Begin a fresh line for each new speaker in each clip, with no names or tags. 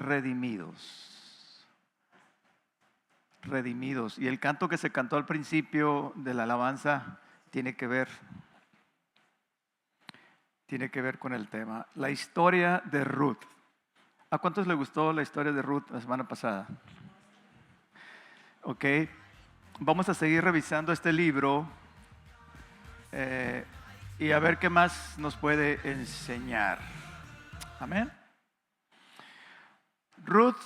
redimidos. Redimidos. Y el canto que se cantó al principio de la alabanza tiene que ver con el tema. La historia de Ruth. ¿A cuántos les gustó la historia de Ruth la semana pasada? Ok. Vamos a seguir revisando este libro y a ver qué más nos puede enseñar. Amén. Ruth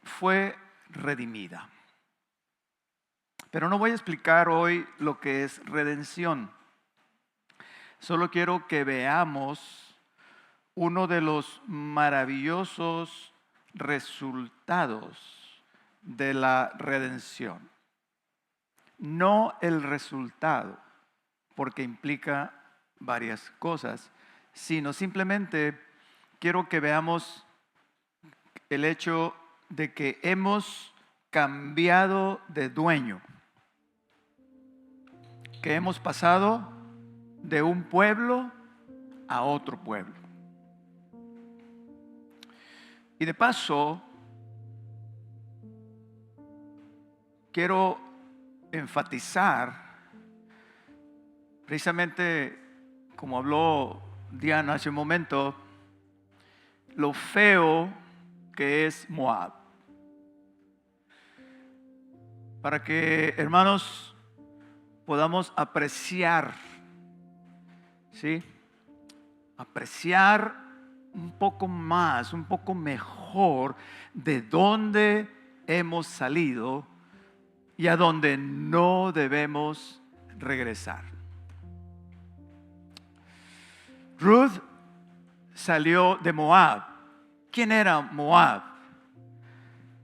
fue redimida. Pero no voy a explicar hoy lo que es redención. Solo quiero que veamos uno de los maravillosos resultados de la redención. No el resultado, porque implica varias cosas, sino simplemente quiero que veamos el hecho de que hemos cambiado de dueño, que hemos pasado de un pueblo a otro pueblo. Y de paso, quiero enfatizar, precisamente como habló Diana hace un momento, lo feo que es Moab. Para que, hermanos, podamos apreciar, ¿sí? Apreciar un poco más, un poco mejor de dónde hemos salido y a dónde no debemos regresar. Ruth salió de Moab. ¿Quién era Moab?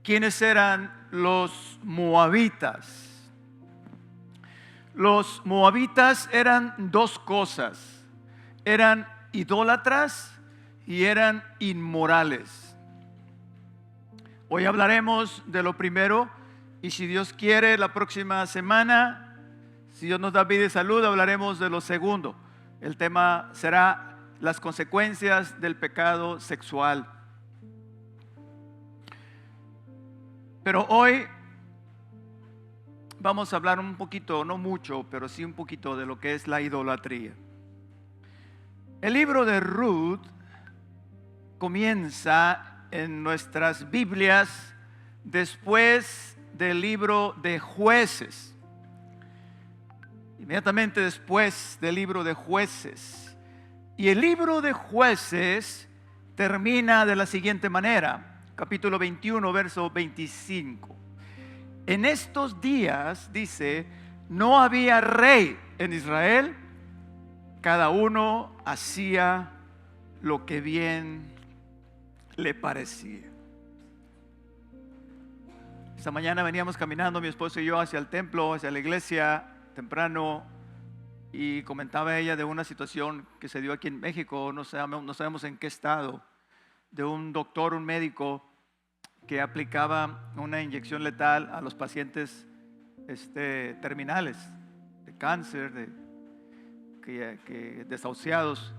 ¿Quiénes eran los moabitas? Los moabitas eran dos cosas. Eran idólatras y eran inmorales. Hoy hablaremos de lo primero y si Dios quiere la próxima semana, si Dios nos da vida y salud, hablaremos de lo segundo. El tema será las consecuencias del pecado sexual. Pero hoy vamos a hablar un poquito, no mucho, pero sí un poquito de lo que es la idolatría. El libro de Ruth comienza en nuestras Biblias después del libro de Jueces. Inmediatamente después del libro de Jueces. Y el libro de Jueces termina de la siguiente manera. Capítulo 21, verso 25. En estos días, dice, no había rey en Israel, cada uno hacía lo que bien le parecía. Esta mañana veníamos caminando mi esposo y yo hacia el templo, hacia la iglesia, temprano, y comentaba ella de una situación que se dio aquí en México, no sabemos en qué estado, de un doctor, un médico que aplicaba una inyección letal a los pacientes terminales de cáncer, desahuciados,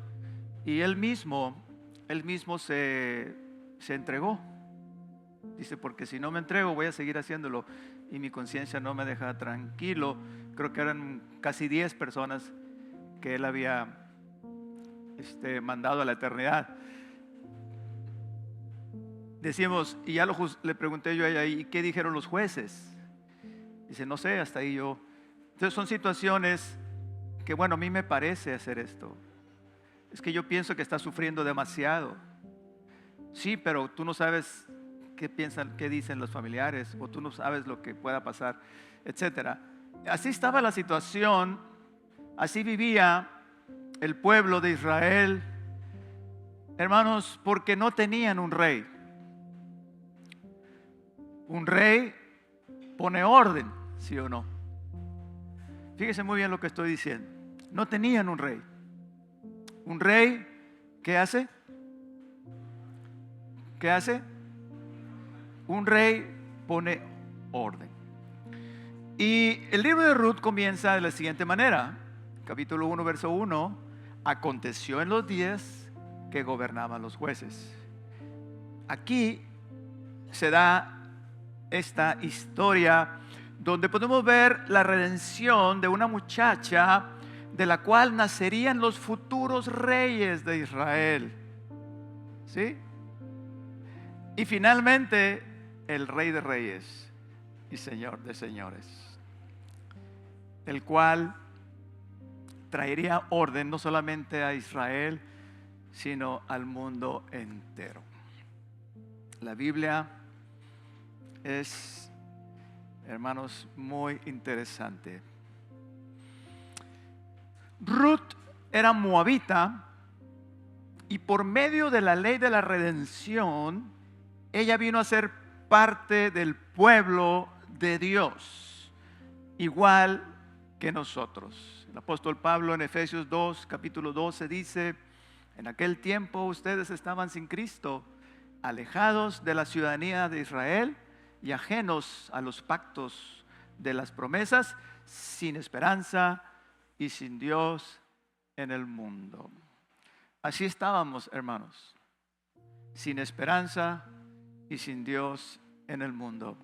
y él mismo se entregó. Dice, porque si no me entrego voy a seguir haciéndolo y mi conciencia no me deja tranquilo. Creo que eran casi 10 personas que él había mandado a la eternidad. Decimos, y ya le pregunté yo a ella, ¿y qué dijeron los jueces? Dice, no sé, hasta ahí yo. Entonces son situaciones que, bueno, a mí me parece hacer esto. Es que yo pienso que está sufriendo demasiado. Sí, pero tú no sabes qué piensan, qué dicen los familiares, o tú no sabes lo que pueda pasar, etcétera. Así estaba la situación, así vivía el pueblo de Israel, hermanos, porque no tenían un rey. Un rey pone orden, ¿sí o no? Fíjese muy bien lo que estoy diciendo. No tenían un rey. Un rey, ¿qué hace? ¿Qué hace? Un rey pone orden. Y el libro de Ruth comienza de la siguiente manera. Capítulo 1, verso 1. Aconteció en los días que gobernaban los jueces. aquí se da esta historia donde podemos ver la redención de una muchacha de la cual nacerían los futuros reyes de Israel. ¿Sí? Y finalmente el Rey de Reyes y Señor de Señores, el cual traería orden no solamente a Israel, sino al mundo entero. La Biblia es, hermanos, muy interesante. Ruth era moabita y por medio de la ley de la redención, ella vino a ser parte del pueblo de Dios, igual que nosotros. El apóstol Pablo en Efesios 2, capítulo 12 dice: en aquel tiempo ustedes estaban sin Cristo, alejados de la ciudadanía de Israel y ajenos a los pactos de las promesas, sin esperanza y sin Dios en el mundo. Así estábamos, hermanos, sin esperanza y sin Dios en el mundo.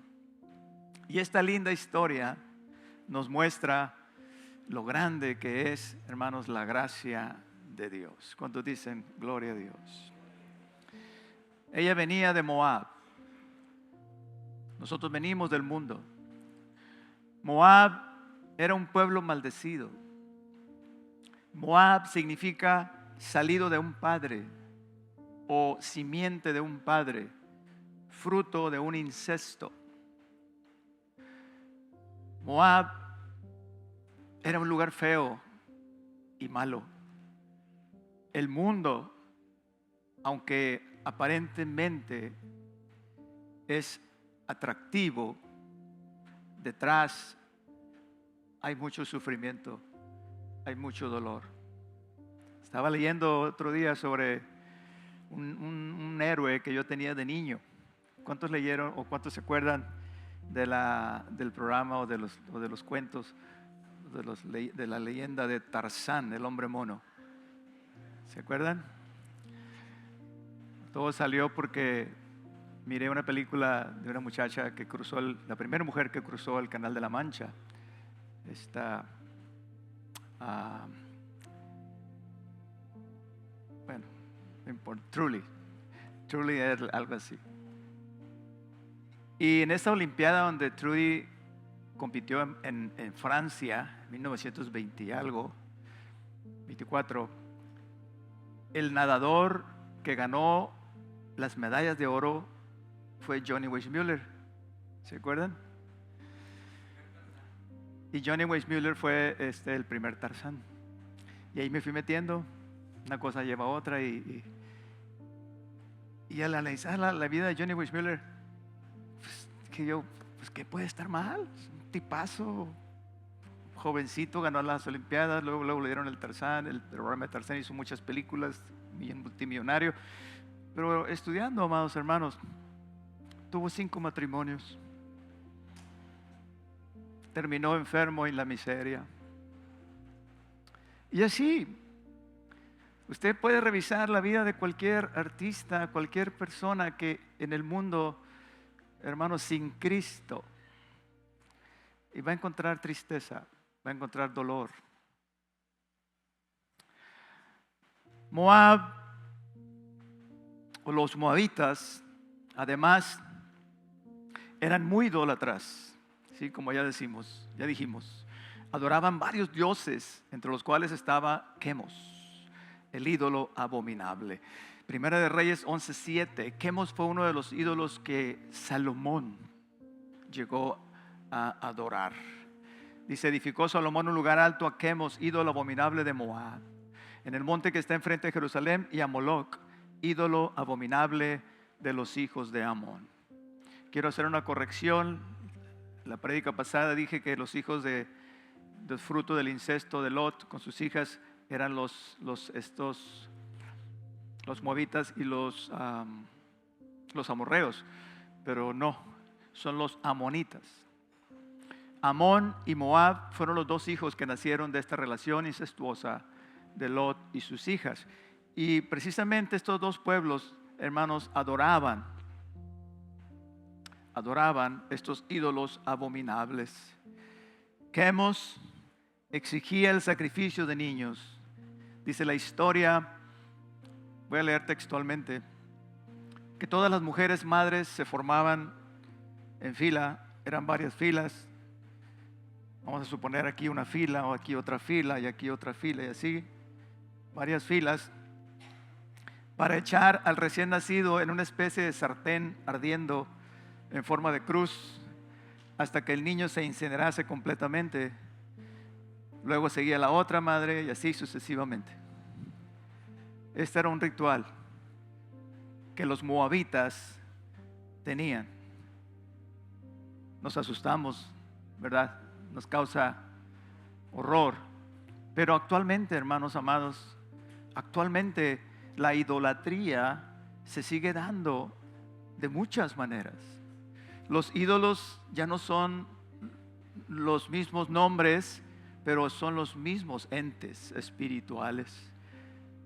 Y esta linda historia nos muestra lo grande que es, hermanos, la gracia de Dios. ¿Cuántos dicen gloria a Dios? Ella venía de Moab. Nosotros venimos del mundo. Moab era un pueblo maldecido. Moab significa salido de un padre o simiente de un padre, fruto de un incesto. Moab era un lugar feo y malo. El mundo, aunque aparentemente es atractivo, detrás hay mucho sufrimiento, hay mucho dolor. Estaba leyendo otro día sobre un héroe que yo tenía de niño. ¿Cuántos leyeron o cuántos se acuerdan del programa o de los cuentos de la leyenda de Tarzán, el hombre mono? ¿Se acuerdan? Todo salió porque miré una película de una muchacha que cruzó, la primera mujer que cruzó el Canal de la Mancha. Bueno, no importa, Truly es algo así. Y en esta Olimpiada donde Trudy compitió en Francia, en 1920 y algo, 24, el nadador que ganó las medallas de oro fue Johnny Weissmuller. ¿Se acuerdan? Y Johnny Weissmuller fue el primer Tarzán. Y ahí me fui metiendo, una cosa lleva a otra, y al analizar la vida de Johnny Weissmuller, pues ¿qué puede estar mal? Es un tipazo, jovencito, ganó las Olimpiadas, luego le dieron el Tarzán, el programa de Tarzán, hizo muchas películas, multimillonario. Pero estudiando, amados hermanos, tuvo 5 matrimonios, terminó enfermo en la miseria. Y así, usted puede revisar la vida de cualquier artista, cualquier persona que en el mundo, hermanos, sin Cristo, y va a encontrar tristeza, va a encontrar dolor. Moab, o los moabitas, además, eran muy idólatras, ¿sí? Como ya dijimos, adoraban varios dioses, entre los cuales estaba Quemos, el ídolo abominable. Primera de Reyes 11:7. Quemos fue uno de los ídolos que Salomón llegó a adorar. Dice: edificó Salomón un lugar alto a Quemos, ídolo abominable de Moab, en el monte que está enfrente de Jerusalén, y a Moloc, ídolo abominable de los hijos de Amón. Quiero hacer una corrección. La prédica pasada dije que los hijos del fruto del incesto de Lot con sus hijas eran los moabitas y los amorreos, pero no, son los amonitas. Amón y Moab fueron los 2 hijos que nacieron de esta relación incestuosa de Lot y sus hijas. Y precisamente estos 2 pueblos, hermanos, adoraban adoraban estos ídolos abominables. Quemos exigía el sacrificio de niños. Dice la historia, voy a leer textualmente, que todas las mujeres madres se formaban en fila, eran varias filas. Vamos a suponer aquí una fila, o aquí otra fila, y aquí otra fila, y así, varias filas, para echar al recién nacido en una especie de sartén ardiendo en forma de cruz, hasta que el niño se incinerase completamente. Luego seguía la otra madre y así sucesivamente. Este era un ritual que los moabitas tenían. Nos asustamos, ¿verdad? Nos causa horror. Pero actualmente, hermanos amados, actualmente la idolatría se sigue dando de muchas maneras. Los ídolos ya no son los mismos nombres, pero son los mismos entes espirituales.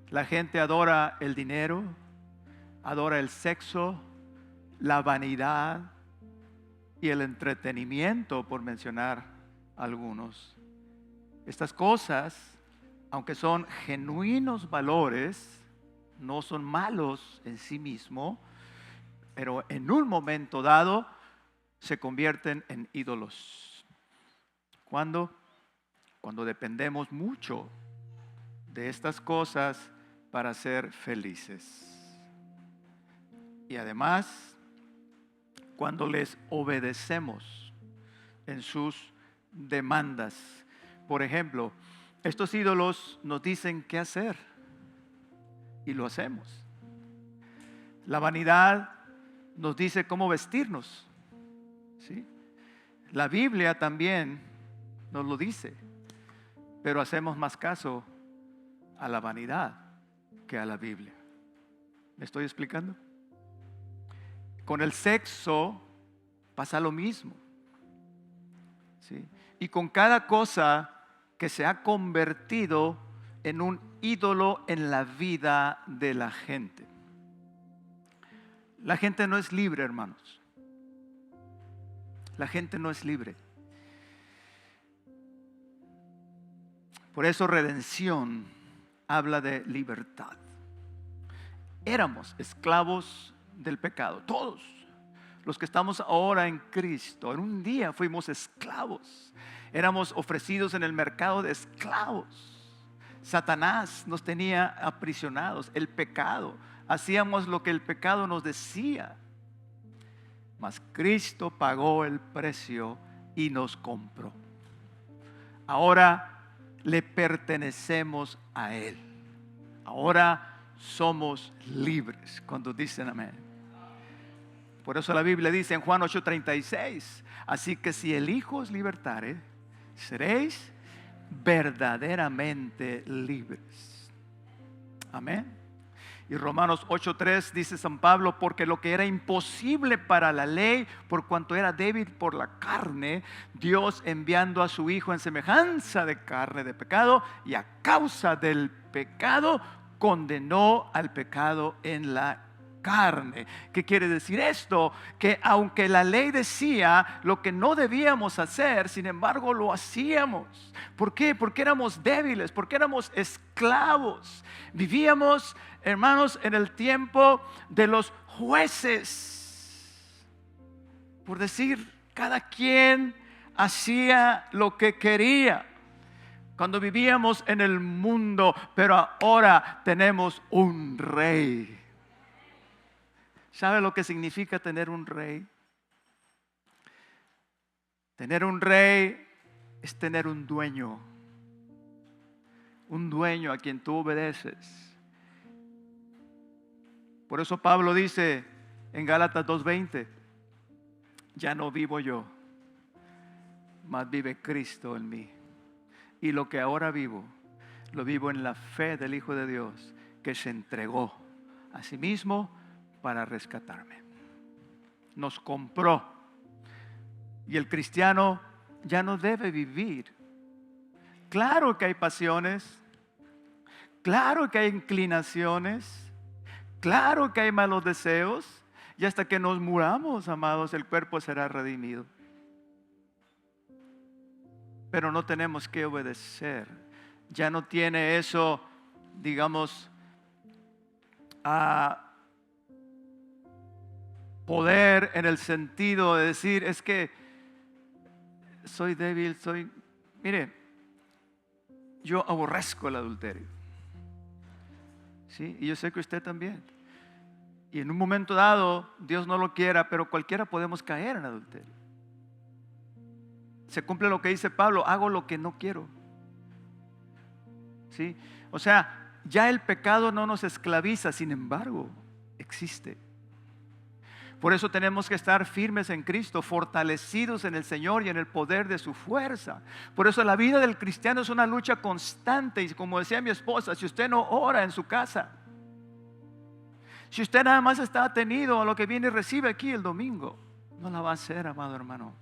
La gente adora el dinero, adora el sexo, la vanidad y el entretenimiento, por mencionar algunos. Estas cosas, aunque son genuinos valores, no son malos en sí mismos, pero en un momento dado se convierten en ídolos. ¿Cuándo? Cuando dependemos mucho de estas cosas para ser felices. Y además, cuando les obedecemos en sus demandas. Por ejemplo, estos ídolos nos dicen qué hacer y lo hacemos. La vanidad nos dice cómo vestirnos, ¿sí? La Biblia también nos lo dice, pero hacemos más caso a la vanidad que a la Biblia. ¿Me estoy explicando? Con el sexo pasa lo mismo, ¿sí? Y con cada cosa que se ha convertido en un ídolo en la vida de la gente. La gente no es libre, hermanos. La gente no es libre. Por eso redención habla de libertad. Éramos esclavos del pecado, todos los que estamos ahora en Cristo. En un día fuimos esclavos. Éramos ofrecidos en el mercado de esclavos. Satanás nos tenía aprisionados, el pecado. Hacíamos lo que el pecado nos decía. Mas Cristo pagó el precio y nos compró. Ahora le pertenecemos a Él. Ahora somos libres. Cuando dicen amén. Por eso la Biblia dice en Juan 8:36: así que si el Hijo os libertare, seréis verdaderamente libres. Amén. Y Romanos 8:3 dice San Pablo: porque lo que era imposible para la ley, por cuanto era débil por la carne, Dios, enviando a su Hijo en semejanza de carne de pecado, y a causa del pecado condenó al pecado en la carne. ¿Qué quiere decir esto? Que aunque la ley decía lo que no debíamos hacer, sin embargo lo hacíamos. ¿Por qué? Porque éramos débiles, porque éramos esclavos. Vivíamos, hermanos, en el tiempo de los jueces. Por decir, cada quien hacía lo que quería cuando vivíamos en el mundo, pero ahora tenemos un rey. ¿Sabe lo que significa tener un rey? Tener un rey es tener un dueño a quien tú obedeces. Por eso Pablo dice en Gálatas 2:20: ya no vivo yo, mas vive Cristo en mí. Y lo que ahora vivo, lo vivo en la fe del Hijo de Dios, que se entregó a sí mismo para rescatarme. Nos compró. Y el cristiano ya no debe vivir. Claro que hay pasiones, claro que hay inclinaciones, claro que hay malos deseos, Y hasta que nos muramos, amados, el cuerpo será redimido. Pero no tenemos que obedecer. Ya no tiene eso, digamos, poder en el sentido de decir, es que soy débil, mire, yo aborrezco el adulterio. ¿Sí? Y yo sé que usted también. Y en un momento dado, Dios no lo quiera, pero cualquiera podemos caer en adulterio. Se cumple lo que dice Pablo, hago lo que no quiero. ¿Sí? O sea, ya el pecado no nos esclaviza, sin embargo, existe. Por eso tenemos que estar firmes en Cristo, fortalecidos en el Señor y en el poder de su fuerza. Por eso la vida del cristiano es una lucha constante. Y como decía mi esposa, si usted no ora en su casa, si usted nada más está atenido a lo que viene y recibe aquí el domingo, no la va a hacer, amado hermano.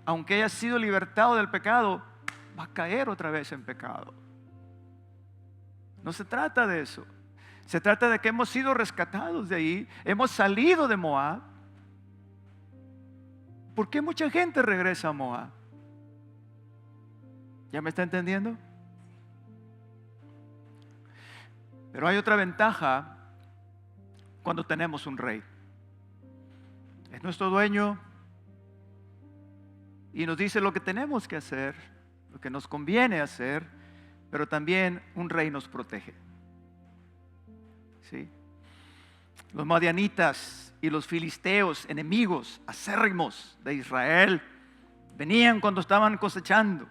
Aunque haya sido libertado del pecado, va a caer otra vez en pecado. No se trata de eso. Se trata de que hemos sido rescatados de ahí, hemos salido de Moab. ¿Por qué mucha gente regresa a Moab? ¿Ya me está entendiendo? Pero hay otra ventaja cuando tenemos un rey. Es nuestro dueño y nos dice lo que tenemos que hacer, lo que nos conviene hacer, pero también un rey nos protege. ¿Sí? Los madianitas y los filisteos, enemigos acérrimos de Israel, venían cuando estaban cosechando.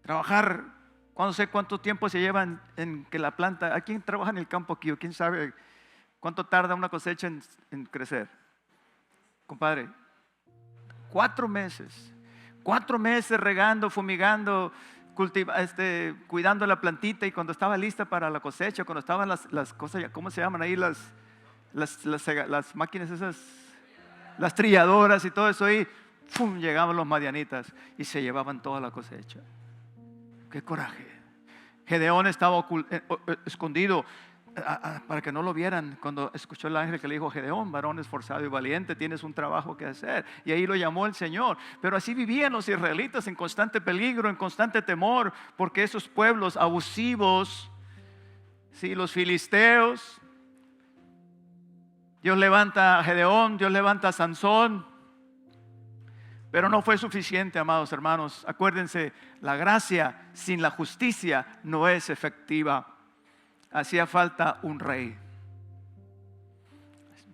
Trabajar, no sé cuánto tiempo se llevan en que la planta, ¿a quién trabaja en el campo aquí? ¿O quién sabe cuánto tarda una cosecha en crecer? Compadre, 4 meses. 4 meses regando, fumigando, cuidando la plantita, y cuando estaba lista para la cosecha, cuando estaban las cosas, ¿cómo se llaman ahí? Las máquinas esas, las trilladoras y todo eso ahí, ¡fum!, llegaban los madianitas y se llevaban toda la cosecha. ¡Qué coraje! Gedeón estaba escondido para que no lo vieran, cuando escuchó el ángel que le dijo: Gedeón, varón esforzado y valiente, tienes un trabajo que hacer. Y ahí lo llamó el Señor. Pero así vivían los israelitas, en constante peligro, en constante temor, porque esos pueblos abusivos, ¿sí?, los filisteos, Dios levanta a Gedeón, Dios levanta a Sansón. Pero no fue suficiente, amados hermanos. Acuérdense, la gracia sin la justicia no es efectiva. Hacía falta un rey.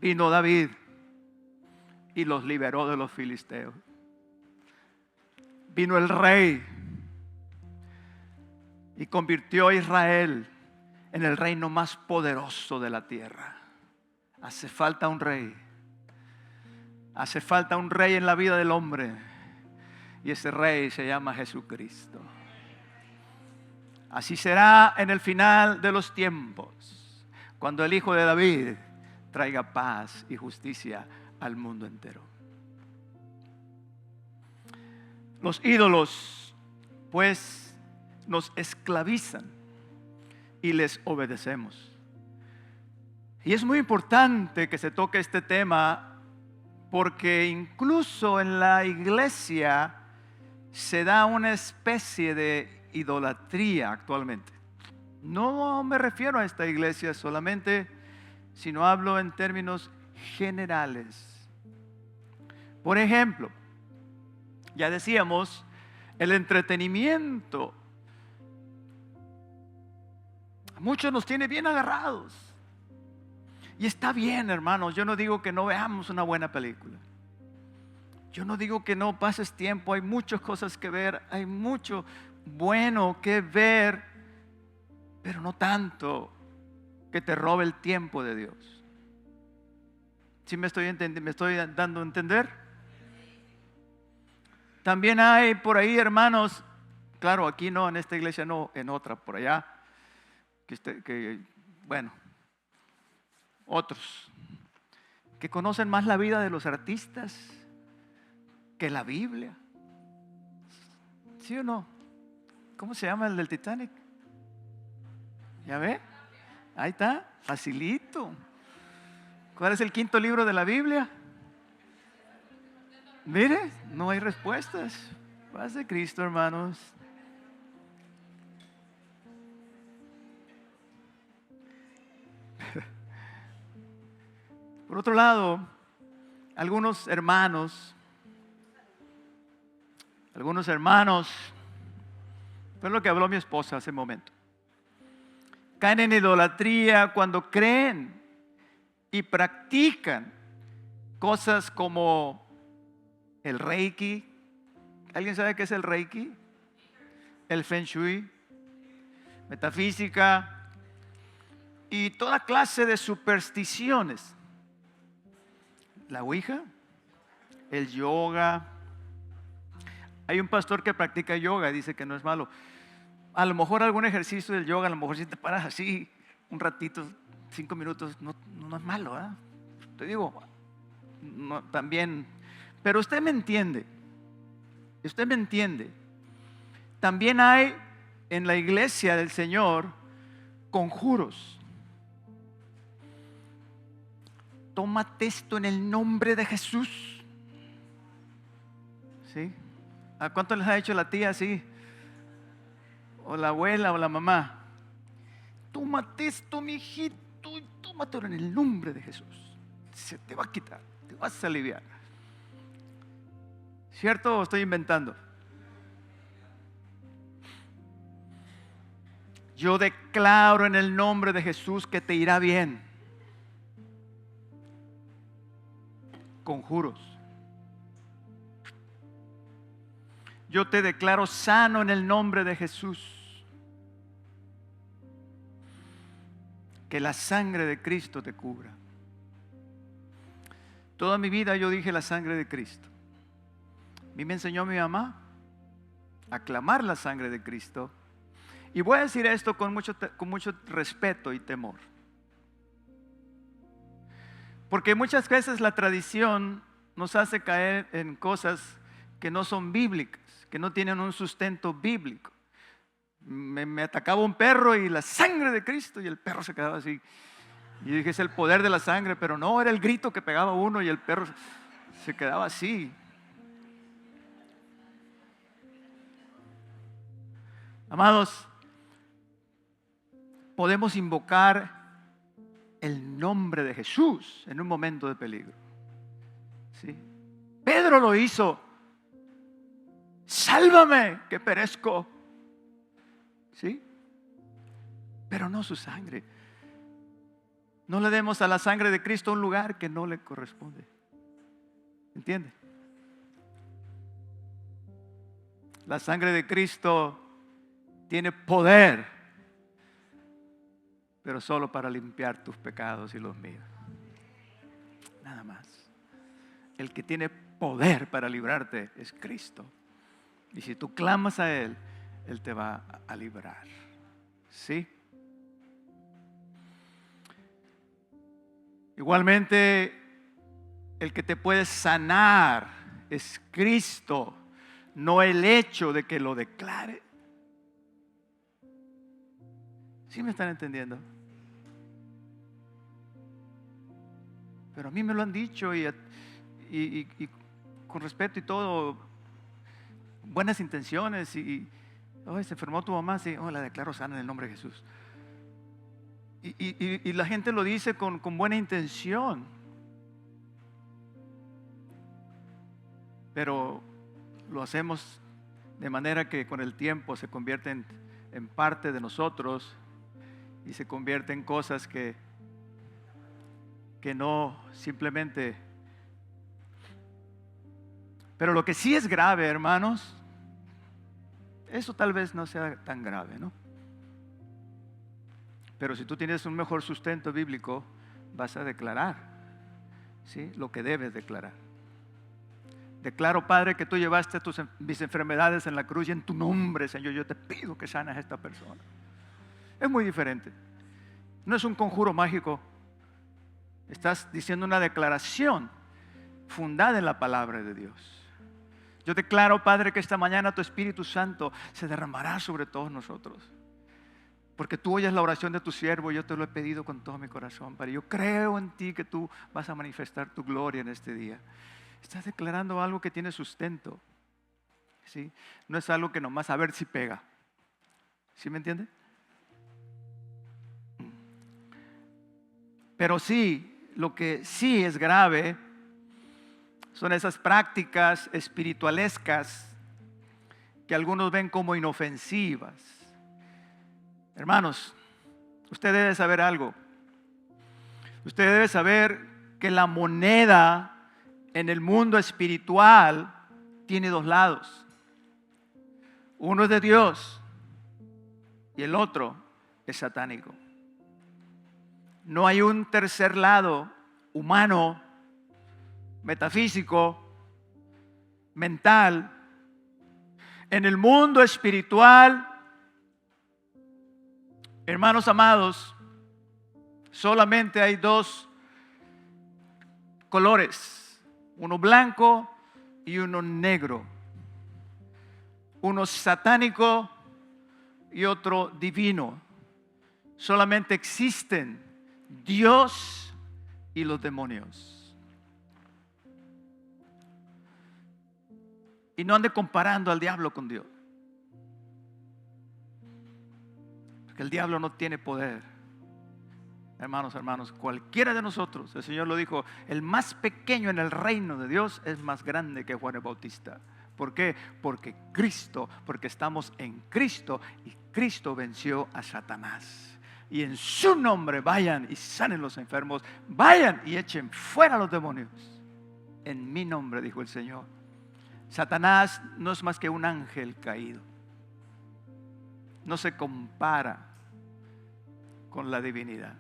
Vino David y los liberó de los filisteos. Vino el rey y convirtió a Israel en el reino más poderoso de la tierra. Hace falta un rey. Hace falta un rey en la vida del hombre. Y ese rey se llama Jesucristo. Así será en el final de los tiempos, cuando el Hijo de David traiga paz y justicia al mundo entero. Los ídolos, pues, nos esclavizan y les obedecemos. Y es muy importante que se toque este tema, porque incluso en la iglesia se da una especie de idolatría actualmente. No me refiero a esta iglesia solamente, sino hablo en términos generales. Por ejemplo, ya decíamos, el entretenimiento a muchos nos tiene bien agarrados. Y está bien, hermanos. Yo no digo que no veamos una buena película. Yo no digo que no pases tiempo. Hay muchas cosas que ver. Hay mucho bueno que ver. Pero no tanto que te robe el tiempo de Dios. ¿Sí me estoy dando a entender? También hay por ahí, hermanos, claro, aquí no, en esta iglesia no, en otra, por allá, bueno, otros que conocen más la vida de los artistas que la Biblia. ¿Sí o no? ¿Cómo se llama el del Titanic? ¿Ya ve? Ahí está, facilito. ¿Cuál es el quinto libro de la Biblia? Mire, no hay respuestas. Paz de Cristo, hermanos. Por otro lado, algunos hermanos, fue lo que habló mi esposa hace un momento, caen en idolatría cuando creen y practican cosas como el Reiki. ¿Alguien sabe qué es el Reiki? El Feng Shui, metafísica y toda clase de supersticiones. La Ouija, el yoga. Hay un pastor que practica yoga y dice que no es malo. A lo mejor algún ejercicio del yoga, a lo mejor si te paras así un ratito, 5 minutos, no es malo, ¿eh? Te digo, no, también, pero usted me entiende. También hay en la iglesia del Señor conjuros. Tómate esto en el nombre de Jesús. ¿Sí? ¿A cuánto les ha hecho la tía así? O la abuela o la mamá. Tómate esto, mijito, y tómatelo en el nombre de Jesús. Se te va a quitar, te vas a aliviar. ¿Cierto o estoy inventando? Yo declaro en el nombre de Jesús que te irá bien. Conjuros. Yo te declaro sano en el nombre de Jesús. Que la sangre de Cristo te cubra. Toda mi vida yo dije la sangre de Cristo. A mí me enseñó mi mamá a clamar la sangre de Cristo. Y voy a decir esto con mucho respeto y temor. Porque muchas veces la tradición nos hace caer en cosas que no son bíblicas, que no tienen un sustento bíblico. Me atacaba un perro y la sangre de Cristo, y el perro se quedaba así. Y yo dije, es el poder de la sangre, pero no, era el grito que pegaba uno y el perro se quedaba así. Amados, podemos invocar el nombre de Jesús en un momento de peligro. ¿Sí? Pedro lo hizo. Sálvame, que perezco. ¿Sí? Pero no su sangre. No le demos a la sangre de Cristo un lugar que no le corresponde. ¿Entiende? La sangre de Cristo tiene poder, pero solo para limpiar tus pecados y los míos. Nada más. El que tiene poder para librarte es Cristo. Y si tú clamas a Él, Él te va a librar. ¿Sí? Igualmente, el que te puede sanar es Cristo, no el hecho de que lo declare. ¿Sí me están entendiendo? Pero a mí me lo han dicho y con respeto y todo, buenas intenciones y se enfermó tu mamá, sí, la declaro sana en el nombre de Jesús. Y la gente lo dice con buena intención, pero lo hacemos de manera que con el tiempo se convierte en parte de nosotros y se convierte en cosas que no simplemente. Pero lo que sí es grave, hermanos, eso tal vez no sea tan grave, ¿no? Pero si tú tienes un mejor sustento bíblico, vas a declarar, ¿sí?, lo que debes declarar. Declaro, Padre, que tú llevaste mis enfermedades en la cruz y en tu nombre, Señor, yo te pido que sanes a esta persona. Es muy diferente. No es un conjuro mágico. Estás diciendo una declaración fundada en la palabra de Dios. Yo declaro, Padre, que esta mañana tu Espíritu Santo se derramará sobre todos nosotros. Porque tú oyes la oración de tu siervo, yo te lo he pedido con todo mi corazón, Padre. Yo creo en ti que tú vas a manifestar tu gloria en este día. Estás declarando algo que tiene sustento, ¿sí? No es algo que nomás a ver si pega. ¿Sí me entiende? Pero sí, lo que sí es grave son esas prácticas espiritualescas que algunos ven como inofensivas. Hermanos, usted debe saber algo. Usted debe saber que la moneda en el mundo espiritual tiene dos lados. Uno es de Dios y el otro es satánico. No hay un tercer lado humano, metafísico, mental. En el mundo espiritual, hermanos amados, solamente hay dos colores, uno blanco y uno negro, uno satánico y otro divino. Solamente existen Dios y los demonios. Y no ande comparando al diablo con Dios, porque el diablo no tiene poder. Hermanos, cualquiera de nosotros, el Señor lo dijo, el más pequeño en el reino de Dios es más grande que Juan el Bautista. ¿Por qué? Porque estamos en Cristo y Cristo venció a Satanás. Y en su nombre vayan y sanen los enfermos, vayan y echen fuera a los demonios. En mi nombre, dijo el Señor. Satanás no es más que un ángel caído. No se compara con la divinidad.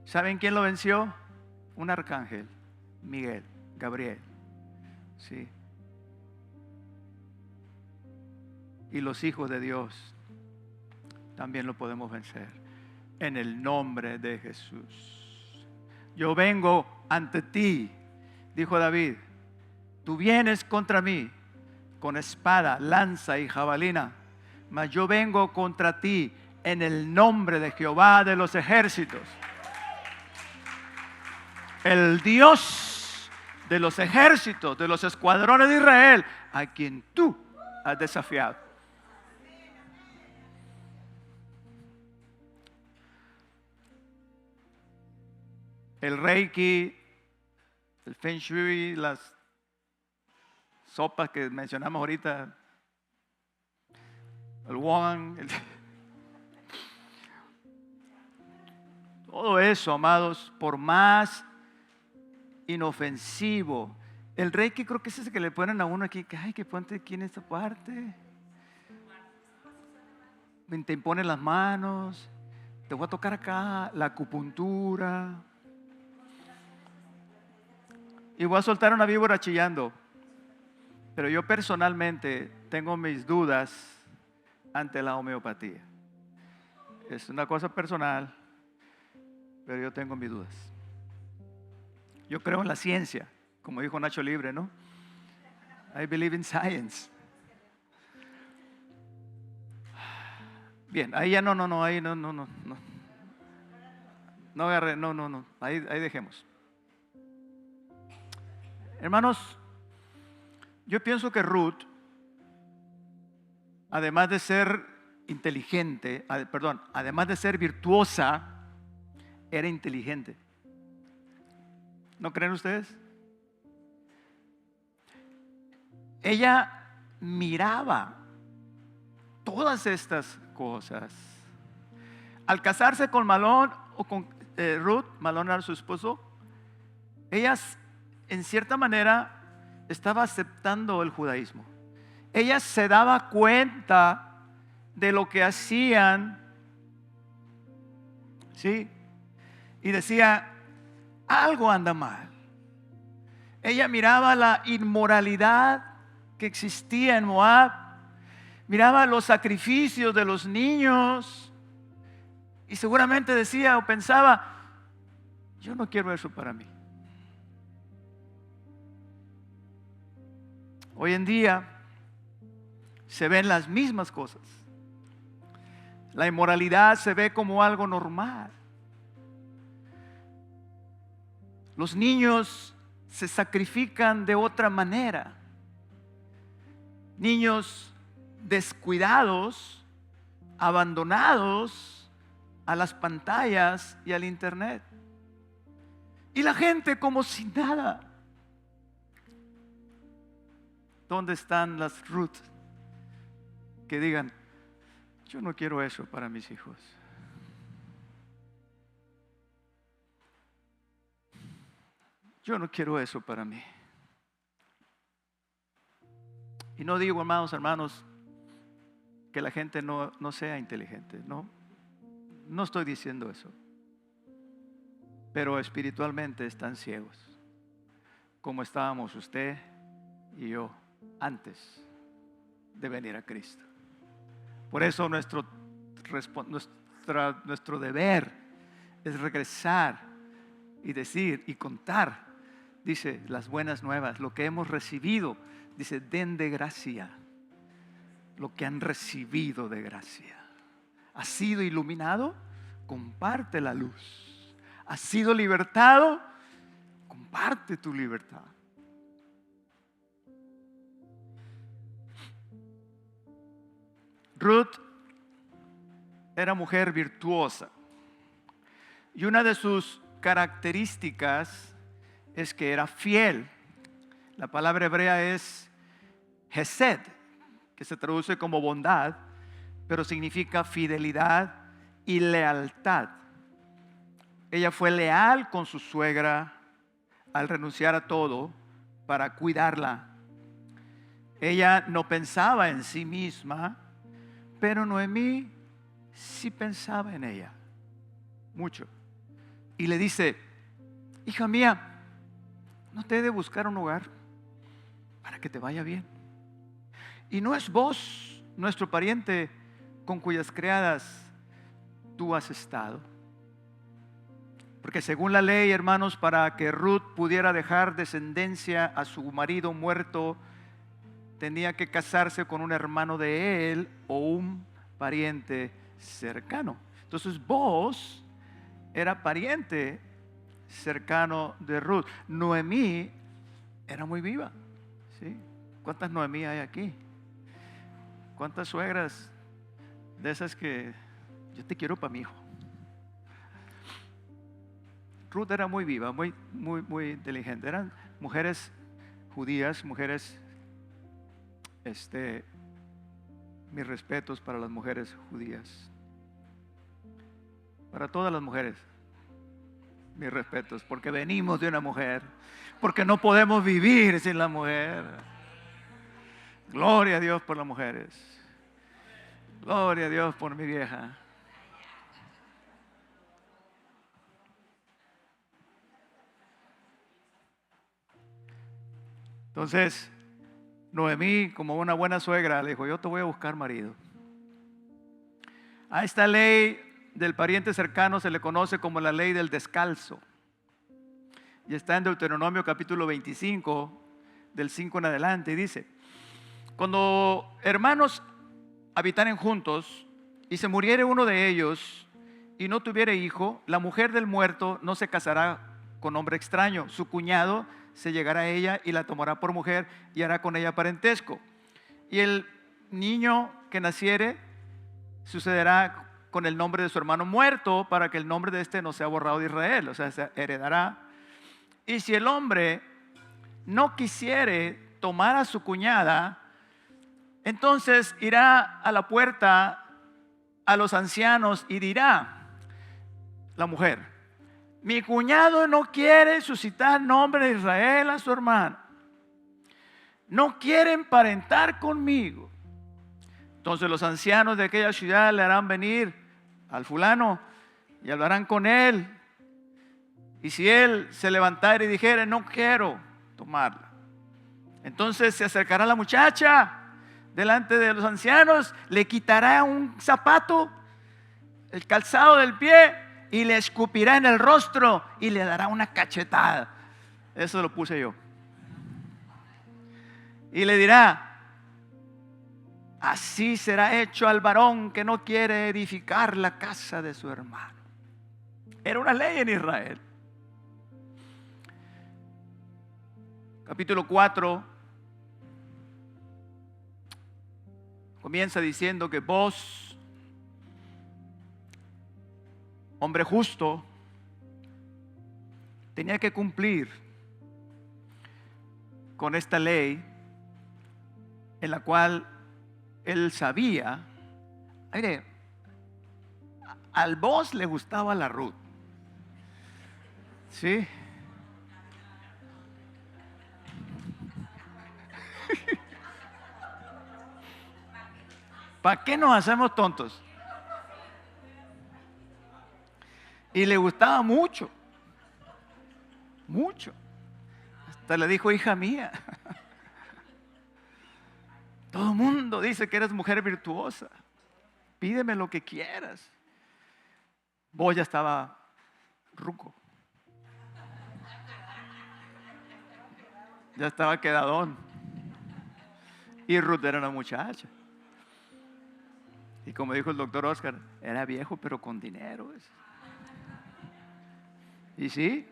¿Saben quién lo venció? Un arcángel, Miguel, Gabriel. Sí. Y los hijos de Dios también lo podemos vencer en el nombre de Jesús. Yo vengo ante ti, dijo David. Tú vienes contra mí con espada, lanza y jabalina, mas yo vengo contra ti en el nombre de Jehová de los ejércitos, el Dios de los ejércitos, de los escuadrones de Israel, a quien tú has desafiado. El Reiki, el Feng Shui, las sopas que mencionamos ahorita, el Wong, todo eso, amados, por más inofensivo. El Reiki creo que es ese que le ponen a uno aquí, que ay, que ponte aquí en esta parte. Te imponen las manos, te voy a tocar acá, la acupuntura. Y voy a soltar una víbora chillando. Pero yo personalmente tengo mis dudas ante la homeopatía. Es una cosa personal, pero yo tengo mis dudas. Yo creo en la ciencia, como dijo Nacho Libre, ¿no? I believe in science. Bien, ahí ya no, ahí no. No agarré, no, ahí dejemos. Hermanos, yo pienso que Ruth, además de ser inteligente, además de ser virtuosa, era inteligente. ¿No creen ustedes? Ella miraba todas estas cosas. Al casarse con Malón o con Ruth, Malón era su esposo, ella en cierta manera estaba aceptando el judaísmo. Ella se daba cuenta de lo que hacían, ¿sí? Y decía, algo anda mal. Ella miraba la inmoralidad que existía en Moab, miraba los sacrificios de los niños y seguramente decía o pensaba, yo no quiero eso para mí. Hoy en día se ven las mismas cosas. La inmoralidad se ve como algo normal. Los niños se sacrifican de otra manera. Niños descuidados, abandonados a las pantallas y al internet. Y la gente como si nada. ¿Dónde están las Ruth que digan, yo no quiero eso para mis hijos? Yo no quiero eso para mí. Y no digo, hermanos, que la gente no sea inteligente. No estoy diciendo eso. Pero espiritualmente están ciegos, como estábamos usted y yo antes de venir a Cristo. Por eso nuestro deber es regresar y decir y contar, dice, las buenas nuevas, lo que hemos recibido. Dice, den de gracia lo que han recibido de gracia. ¿Has sido iluminado? Comparte la luz. ¿Has sido libertado? Comparte tu libertad. Ruth era mujer virtuosa y una de sus características es que era fiel. La palabra hebrea es hesed, que se traduce como bondad, pero significa fidelidad y lealtad. Ella fue leal con su suegra al renunciar a todo para cuidarla. Ella no pensaba en sí misma, pero Noemí sí pensaba en ella mucho. Y le dice, hija mía, ¿no te he de buscar un hogar para que te vaya bien? Y no es vos, nuestro pariente, con cuyas criadas tú has estado. Porque según la ley, hermanos, para que Ruth pudiera dejar descendencia a su marido muerto, tenía que casarse con un hermano de él o un pariente cercano. Entonces vos era pariente cercano de Ruth. Noemí era muy viva, ¿sí? ¿Cuántas Noemí hay aquí? ¿Cuántas suegras de esas que yo te quiero para mi hijo? Ruth era muy viva, muy inteligente. Eran mujeres judías, mujeres, mis respetos para las mujeres judías. Para todas las mujeres, mis respetos, porque venimos de una mujer, porque no podemos vivir sin la mujer. Gloria a Dios por las mujeres. Gloria a Dios por mi vieja. Entonces, Noemí, como una buena suegra, le dijo, yo te voy a buscar marido. A esta ley del pariente cercano se le conoce como la ley del descalzo. Y está en Deuteronomio capítulo 25, del 5 en adelante, y dice, cuando hermanos habitaren juntos y se muriere uno de ellos y no tuviere hijo, la mujer del muerto no se casará con hombre extraño. Su cuñado se llegará a ella y la tomará por mujer y hará con ella parentesco. Y el niño que naciere sucederá con el nombre de su hermano muerto, para que el nombre de este no sea borrado de Israel, o sea, se heredará. Y si el hombre no quisiere tomar a su cuñada, entonces irá a la puerta a los ancianos y dirá la mujer, mi cuñado no quiere suscitar nombre de Israel a su hermano, no quiere emparentar conmigo. Entonces los ancianos de aquella ciudad le harán venir al fulano y hablarán con él. Y si él se levantara y dijere, no quiero tomarla, entonces se acercará la muchacha delante de los ancianos, le quitará un zapato, el calzado del pie, y le escupirá en el rostro y le dará una cachetada. Eso lo puse yo. Y le dirá, así será hecho al varón que no quiere edificar la casa de su hermano. Era una ley en Israel. Capítulo 4 comienza diciendo que vos, hombre justo, tenía que cumplir con esta ley en la cual él sabía, mire, al Boaz le gustaba la Ruth, ¿sí? ¿Para qué nos hacemos tontos? Y le gustaba mucho, mucho. Hasta le dijo, hija mía, todo el mundo dice que eres mujer virtuosa, pídeme lo que quieras. Vos ya estaba ruco, ya estaba quedadón, y Ruth era una muchacha. Y como dijo el doctor Oscar, era viejo pero con dinero. Y sí.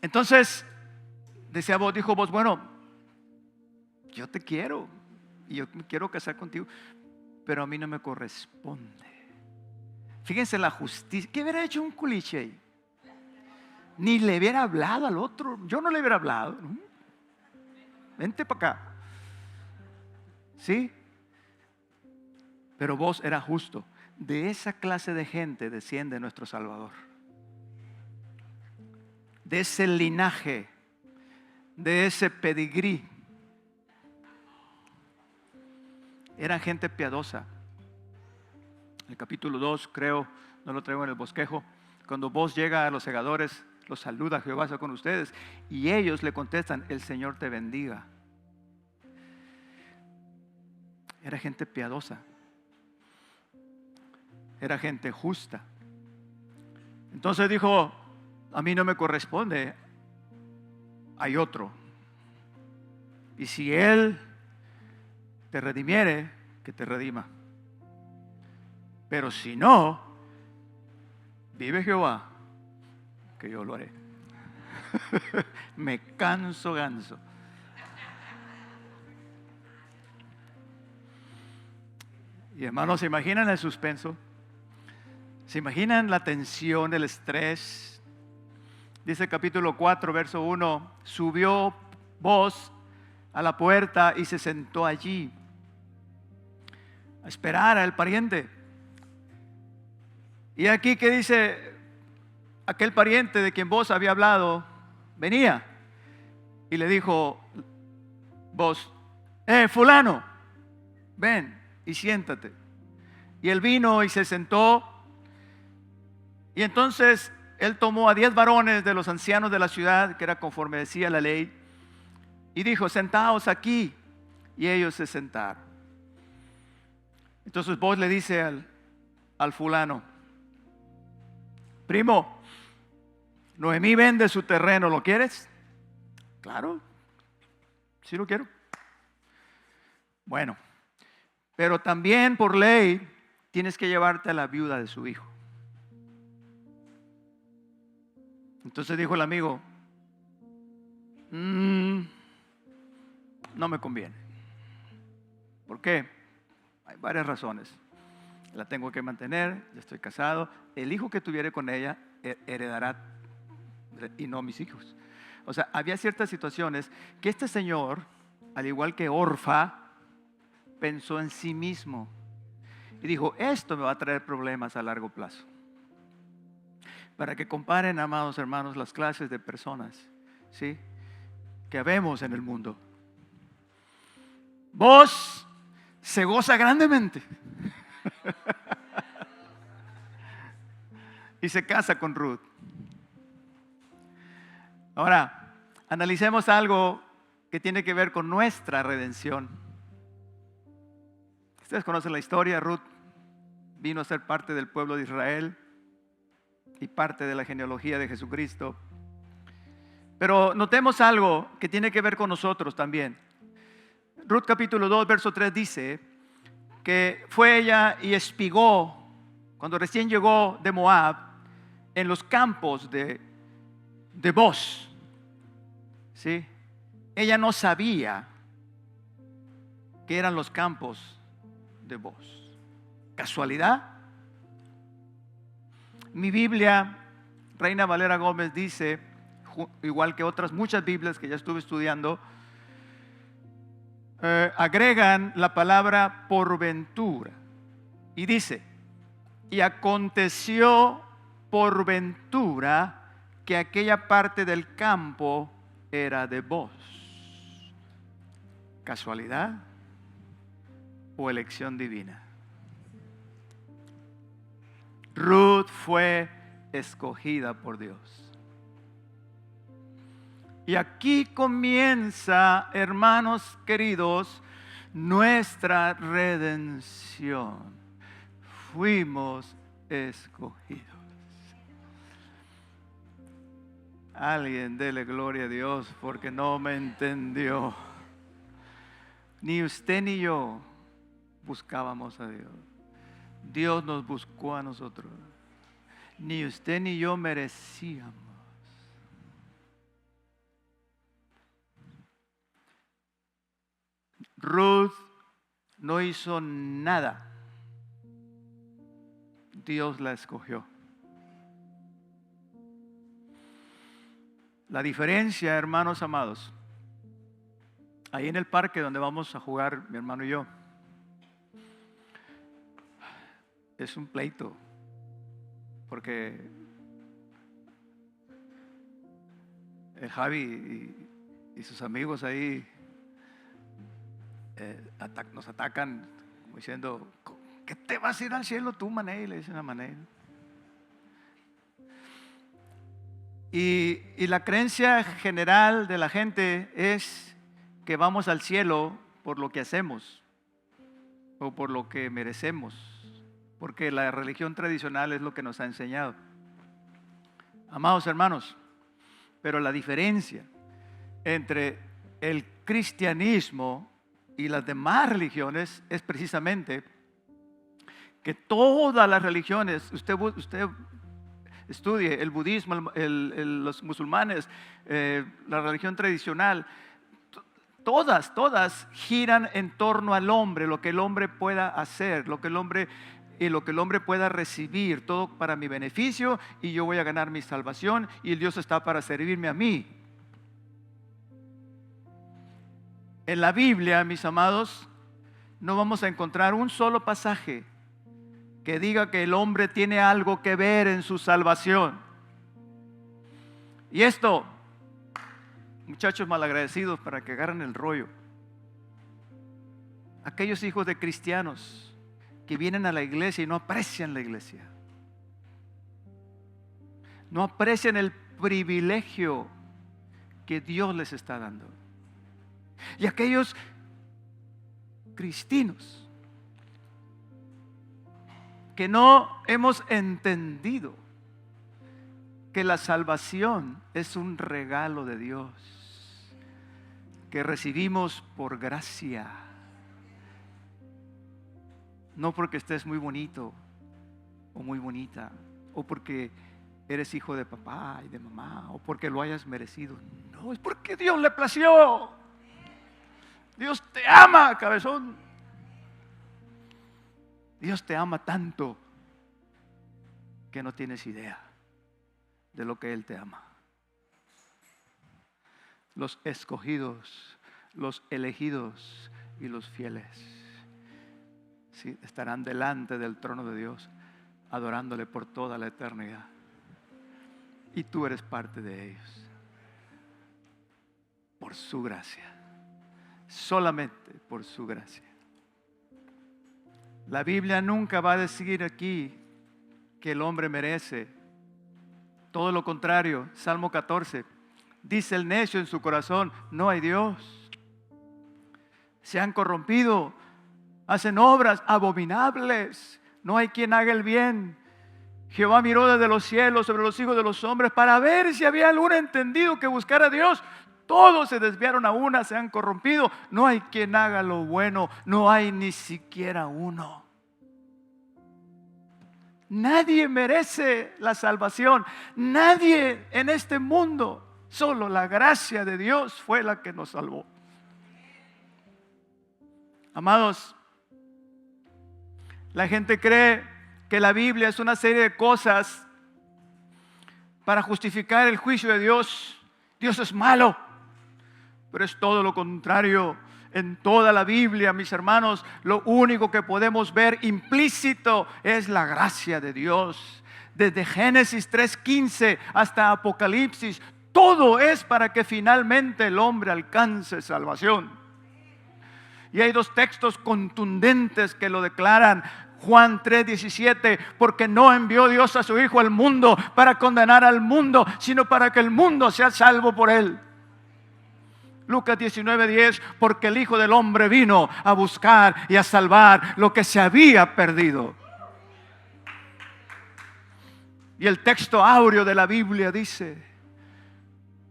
Entonces, dijo vos, bueno, yo te quiero y yo me quiero casar contigo, pero a mí no me corresponde. Fíjense la justicia. ¿Qué hubiera hecho un culiche? Ni le hubiera hablado al otro. Yo no le hubiera hablado. Vente para acá. ¿Sí? Pero vos era justo. De esa clase de gente desciende nuestro Salvador. De ese linaje, de ese pedigrí. Eran gente piadosa. El capítulo 2, creo, no lo traigo en el bosquejo. Cuando vos llega a los segadores, los saluda, Jehová sea con ustedes. Y ellos le contestan, el Señor te bendiga. Era gente piadosa. Era gente justa. Entonces dijo, a mí no me corresponde, hay otro. Y si Él te redimiere, que te redima. Pero si no, vive Jehová, que yo lo haré. Me canso ganso. Y hermanos, ¿se imaginan el suspenso? ¿Se imaginan la tensión, el estrés? Dice el capítulo 4, verso 1, subió Boaz a la puerta y se sentó allí a esperar al pariente. Y aquí que dice, aquel pariente de quien Boaz había hablado, venía y le dijo Boaz, fulano, ven y siéntate. Y él vino y se sentó. Y entonces él tomó a 10 varones de los ancianos de la ciudad, que era conforme decía la ley, y dijo, sentaos aquí. Y ellos se sentaron. Entonces vos le dice al fulano, primo, Noemí vende su terreno, ¿lo quieres? Claro, sí lo quiero. Bueno, pero también por ley tienes que llevarte a la viuda de su hijo. Entonces dijo el amigo, no me conviene. ¿Por qué? Hay varias razones. La tengo que mantener, ya estoy casado. El hijo que tuviere con ella heredará y no mis hijos. O sea, había ciertas situaciones que este señor, al igual que Orfa, pensó en sí mismo y dijo, esto me va a traer problemas a largo plazo. Para que comparen, amados hermanos, las clases de personas, ¿sí?, que vemos en el mundo. Vos se goza grandemente y se casa con Ruth. Ahora, analicemos algo que tiene que ver con nuestra redención. Ustedes conocen la historia. Ruth vino a ser parte del pueblo de Israel y parte de la genealogía de Jesucristo. Pero notemos algo que tiene que ver con nosotros también. Ruth capítulo 2, verso 3 dice que fue ella y espigó, cuando recién llegó de Moab, en los campos de Booz. ¿Sí? Ella no sabía que eran los campos de Booz. ¿Casualidad? Mi Biblia, Reina Valera Gómez, dice, igual que otras muchas Biblias que ya estuve estudiando, agregan la palabra por ventura. Y dice, y aconteció por ventura que aquella parte del campo era de Booz. ¿Casualidad o elección divina? Ruth fue escogida por Dios. Y aquí comienza, hermanos queridos, nuestra redención. Fuimos escogidos. Alguien dele gloria a Dios porque no me entendió. Ni usted ni yo buscábamos a Dios. Dios nos buscó a nosotros. Ni usted ni yo merecíamos. Ruth no hizo nada. Dios la escogió. La diferencia, hermanos amados, ahí en el parque donde vamos a jugar mi hermano y yo, es un pleito, porque el Javi y sus amigos ahí nos atacan como diciendo, ¿qué te vas a ir al cielo tú, Manei? Le dicen a Manei. Y la creencia general de la gente es que vamos al cielo por lo que hacemos o por lo que merecemos, porque la religión tradicional es lo que nos ha enseñado. Amados hermanos, pero la diferencia entre el cristianismo y las demás religiones es precisamente que todas las religiones, usted estudie el budismo, los musulmanes, la religión tradicional, todas giran en torno al hombre, lo que el hombre pueda hacer, lo que el hombre pueda recibir, todo para mi beneficio, y yo voy a ganar mi salvación, y el Dios está para servirme a mí. En la Biblia, mis amados, no vamos a encontrar un solo pasaje que diga que el hombre tiene algo que ver en su salvación. Y esto, muchachos malagradecidos, para que agarren el rollo, aquellos hijos de cristianos que vienen a la iglesia y no aprecian la iglesia, no aprecian el privilegio que Dios les está dando. Y aquellos cristianos que no hemos entendido que la salvación es un regalo de Dios que recibimos por gracia, no porque estés muy bonito o muy bonita, o porque eres hijo de papá y de mamá, o porque lo hayas merecido. No, es porque Dios le plació. Dios te ama, cabezón. Dios te ama tanto que no tienes idea de lo que Él te ama. Los escogidos, los elegidos y los fieles, sí, estarán delante del trono de Dios adorándole por toda la eternidad. Y tú eres parte de ellos. Por su gracia. Solamente por su gracia. La Biblia nunca va a decir aquí que el hombre merece. Todo lo contrario. Salmo 14. Dice el necio en su corazón, no hay Dios. Se han corrompido. Hacen obras abominables. No hay quien haga el bien. Jehová miró desde los cielos sobre los hijos de los hombres para ver si había algún entendido que buscara a Dios. Todos se desviaron a una, se han corrompido. No hay quien haga lo bueno, no hay ni siquiera uno. Nadie merece la salvación. Nadie en este mundo. Solo la gracia de Dios fue la que nos salvó. Amados, la gente cree que la Biblia es una serie de cosas para justificar el juicio de Dios. Dios es malo, pero es todo lo contrario. En toda la Biblia, mis hermanos, lo único que podemos ver implícito es la gracia de Dios. Desde Génesis 3:15 hasta Apocalipsis, todo es para que finalmente el hombre alcance salvación. Y hay dos textos contundentes que lo declaran. Juan 3:17, porque no envió Dios a su Hijo al mundo para condenar al mundo, sino para que el mundo sea salvo por él. Lucas 19:10, porque el Hijo del Hombre vino a buscar y a salvar lo que se había perdido. Y el texto áureo de la Biblia dice,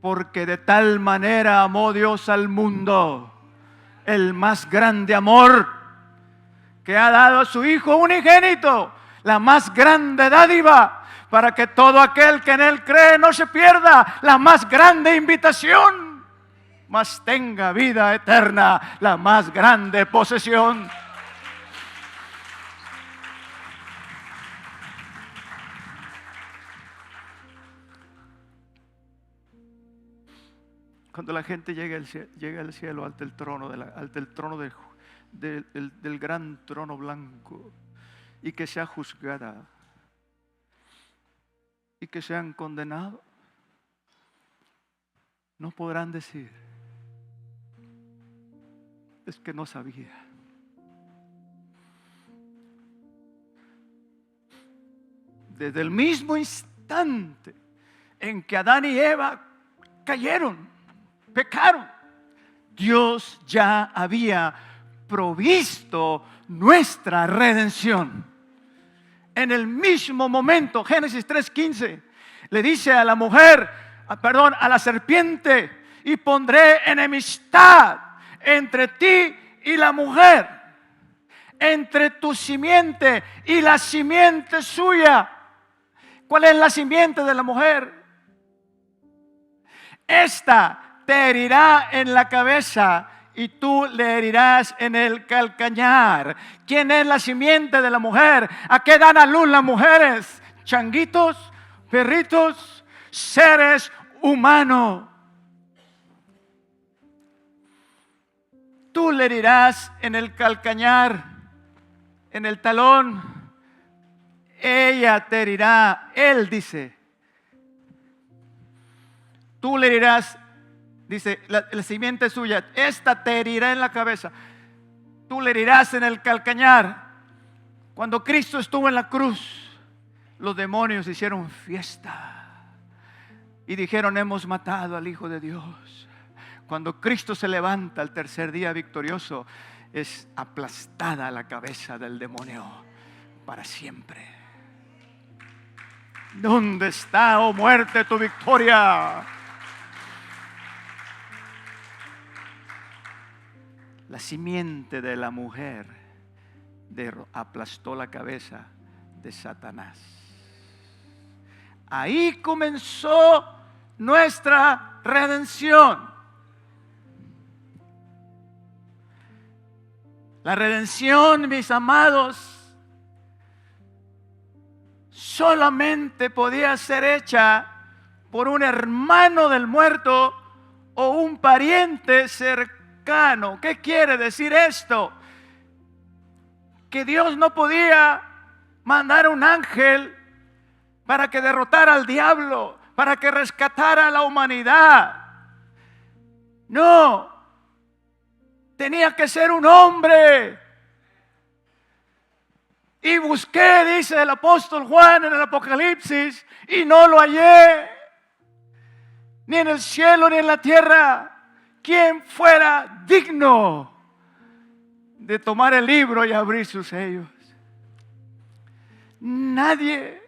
porque de tal manera amó Dios al mundo, el más grande amor, que ha dado a su Hijo unigénito, la más grande dádiva, para que todo aquel que en Él cree no se pierda, la más grande invitación, mas tenga vida eterna, la más grande posesión. Cuando la gente llega al cielo, ante el trono, del gran trono blanco, y que sea juzgada y que sean condenados, no podrán decir, es que no sabía. Desde el mismo instante en que Adán y Eva cayeron, pecaron, Dios ya había provisto nuestra redención. En el mismo momento, Génesis 3:15, le dice a la mujer, a la serpiente, y pondré enemistad entre ti y la mujer, entre tu simiente y la simiente suya. ¿Cuál es la simiente de la mujer? Esta te herirá en la cabeza y tú le herirás en el calcañar. ¿Quién es la simiente de la mujer? ¿A qué dan a luz las mujeres? Changuitos, perritos, seres humanos. Tú le herirás en el calcañar, en el talón. Ella te herirá, él dice. Tú le herirás, dice, la simiente suya, esta te herirá en la cabeza. Tú le herirás en el calcañar. Cuando Cristo estuvo en la cruz, los demonios hicieron fiesta y dijeron, hemos matado al Hijo de Dios. Cuando Cristo se levanta al tercer día victorioso, es aplastada la cabeza del demonio para siempre. ¿Dónde está, oh muerte, tu victoria? La simiente de la mujer aplastó la cabeza de Satanás. Ahí comenzó nuestra redención. La redención, mis amados, solamente podía ser hecha por un hermano del muerto o un pariente cercano. ¿Qué quiere decir esto? Que Dios no podía mandar un ángel para que derrotara al diablo, para que rescatara a la humanidad. No. Tenía que ser un hombre. Y busqué, dice el apóstol Juan en el Apocalipsis, y no lo hallé, ni en el cielo ni en la tierra, quien fuera digno de tomar el libro y abrir sus sellos. Nadie,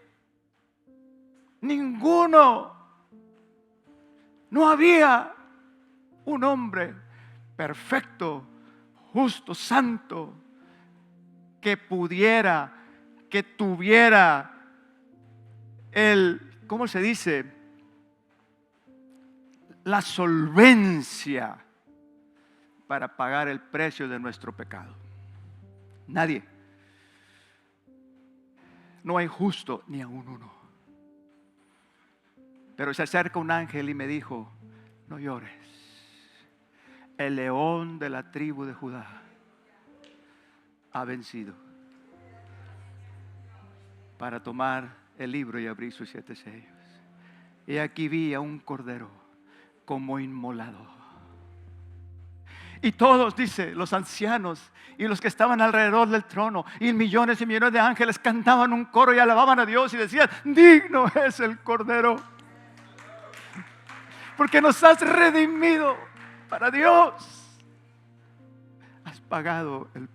ninguno, no había. un hombre perfecto, justo, santo, que pudiera, que tuviera ¿cómo se dice? La solvencia para pagar el precio de nuestro pecado. Nadie. No hay justo ni aún uno. Pero se acerca un ángel y me dijo: no llores. El león de la tribu de Judá ha vencido para tomar el libro y abrir sus 7 sellos. Y aquí vi a un cordero como inmolado. Y todos, dice, los ancianos y los que estaban alrededor del trono y millones y millones de ángeles cantaban un coro y alababan a Dios y decían: digno es el cordero, porque nos has redimido para Dios. Has pagado el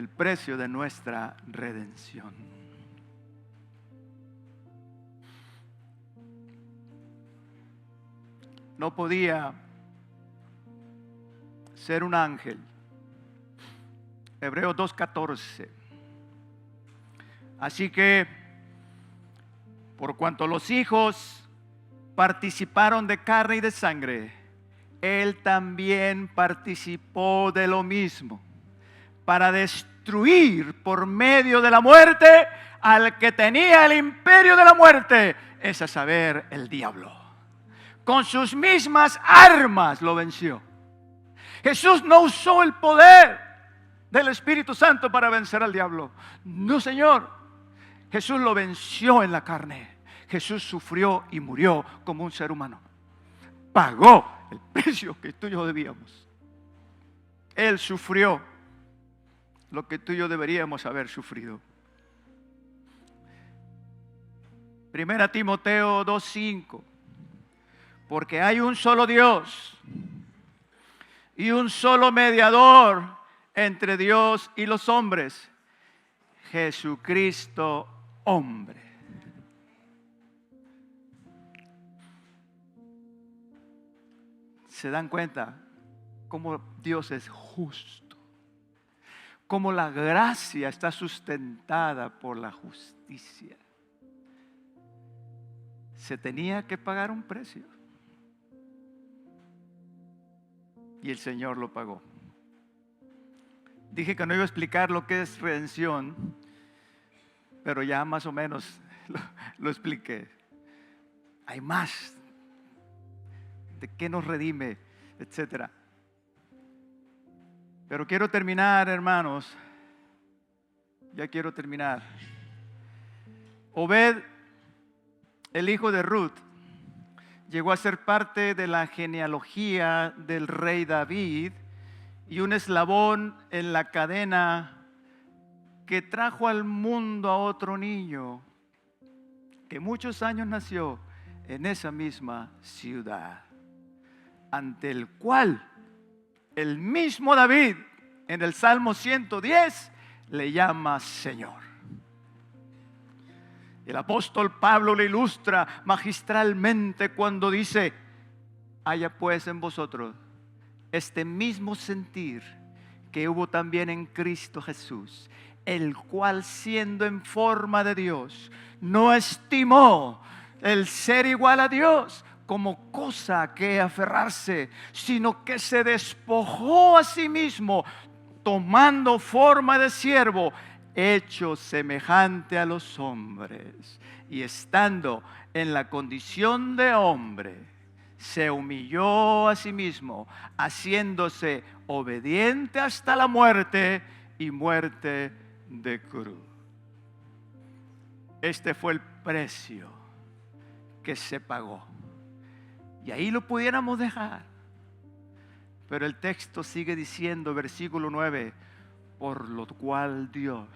precio de nuestra redención. No podía ser un ángel. Hebreos 2:14. Así que, por cuanto los hijos participaron de carne y de sangre, Él también participó de lo mismo, para destruir por medio de la muerte al que tenía el imperio de la muerte, es a saber, el diablo. Con sus mismas armas lo venció. Jesús no usó el poder del Espíritu Santo para vencer al diablo. No, Señor. Jesús lo venció en la carne. Jesús sufrió y murió como un ser humano. Pagó el precio que tú y yo debíamos. Él sufrió lo que tú y yo deberíamos haber sufrido. Primera Timoteo 2:5. Porque hay un solo Dios y un solo mediador entre Dios y los hombres, Jesucristo hombre. ¿Se dan cuenta cómo Dios es justo? Cómo la gracia está sustentada por la justicia. Se tenía que pagar un precio. Y el Señor lo pagó. Dije que no iba a explicar lo que es redención, pero ya más o menos lo expliqué. Hay más de qué nos redime, etcétera. Pero quiero terminar, hermanos. Ya quiero terminar. Obed, el hijo de Ruth, llegó a ser parte de la genealogía del rey David y un eslabón en la cadena que trajo al mundo a otro niño que muchos años nació en esa misma ciudad, ante el cual el mismo David en el Salmo 110 le llama Señor. El apóstol Pablo le ilustra magistralmente cuando dice: haya pues en vosotros este mismo sentir que hubo también en Cristo Jesús, el cual, siendo en forma de Dios, no estimó el ser igual a Dios como cosa a que aferrarse, sino que se despojó a sí mismo, tomando forma de siervo, hecho semejante a los hombres, y estando en la condición de hombre, se humilló a sí mismo, haciéndose obediente hasta la muerte y muerte de cruz. Este fue el precio que se pagó. Y ahí lo pudiéramos dejar. Pero el texto sigue diciendo, versículo 9: por lo cual Dios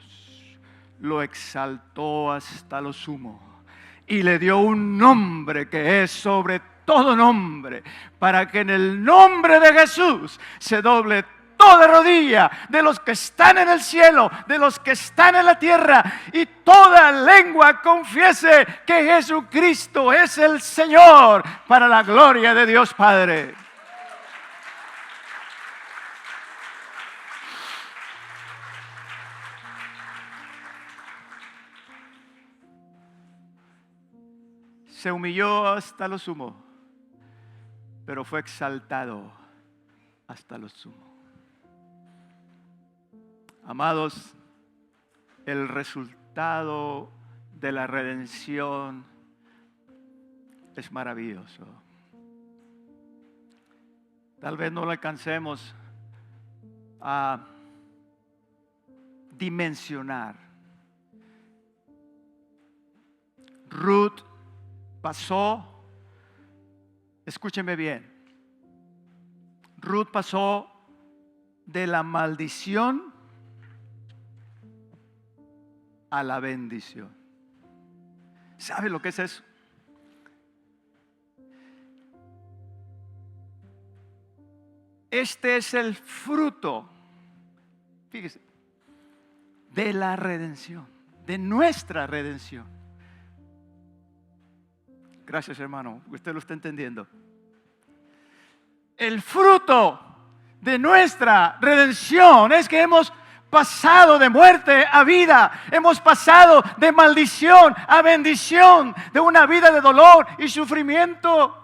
lo exaltó hasta lo sumo y le dio un nombre que es sobre todo nombre, para que en el nombre de Jesús se doble toda rodilla de los que están en el cielo, de los que están en la tierra, y toda lengua confiese que Jesucristo es el Señor, para la gloria de Dios Padre. Se humilló hasta lo sumo, pero fue exaltado hasta lo sumo. Amados, el resultado de la redención es maravilloso. Tal vez no lo alcancemos a dimensionar. Ruth pasó, escúcheme bien, Ruth pasó de la maldición a la bendición. ¿Sabe lo que es eso? Este es el fruto, fíjese, de la redención, de nuestra redención. Gracias, hermano, usted lo está entendiendo. El fruto de nuestra redención es que hemos pasado de muerte a vida, hemos pasado de maldición a bendición, de una vida de dolor y sufrimiento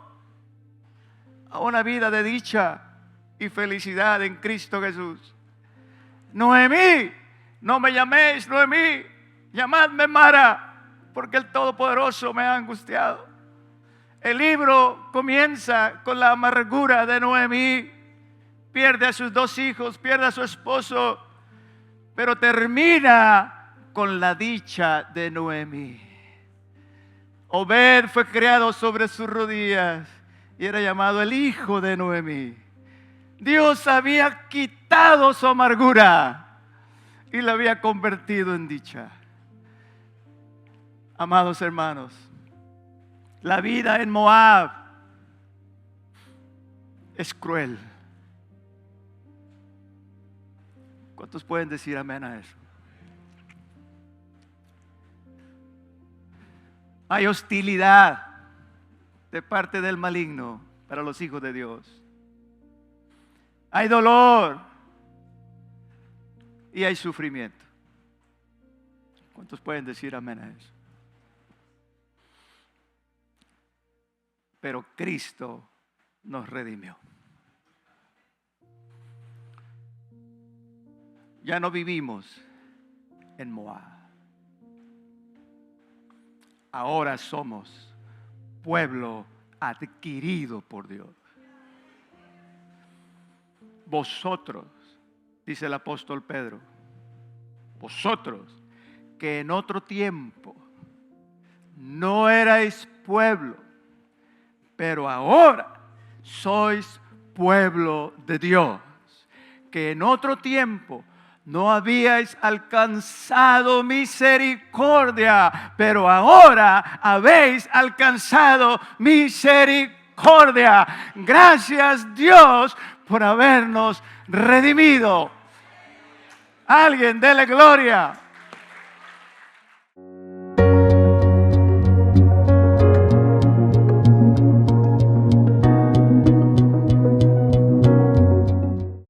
a una vida de dicha y felicidad en Cristo Jesús. Noemí, no me llaméis Noemí, llamadme Mara, porque el Todopoderoso me ha angustiado. El libro comienza con la amargura de Noemí. Pierde a sus 2 hijos, pierde a su esposo, pero termina con la dicha de Noemí. Obed fue criado sobre sus rodillas y era llamado el hijo de Noemí. Dios había quitado su amargura y la había convertido en dicha. Amados hermanos, la vida en Moab es cruel. ¿Cuántos pueden decir amén a eso? Hay hostilidad de parte del maligno para los hijos de Dios. Hay dolor y hay sufrimiento. ¿Cuántos pueden decir amén a eso? Pero Cristo nos redimió. Ya no vivimos en Moab. Ahora somos pueblo adquirido por Dios. Vosotros, dice el apóstol Pedro, vosotros que en otro tiempo no erais pueblo, pero ahora sois pueblo de Dios, que en otro tiempo no habíais alcanzado misericordia, pero ahora habéis alcanzado misericordia. Gracias, Dios, por habernos redimido. Alguien dele gloria.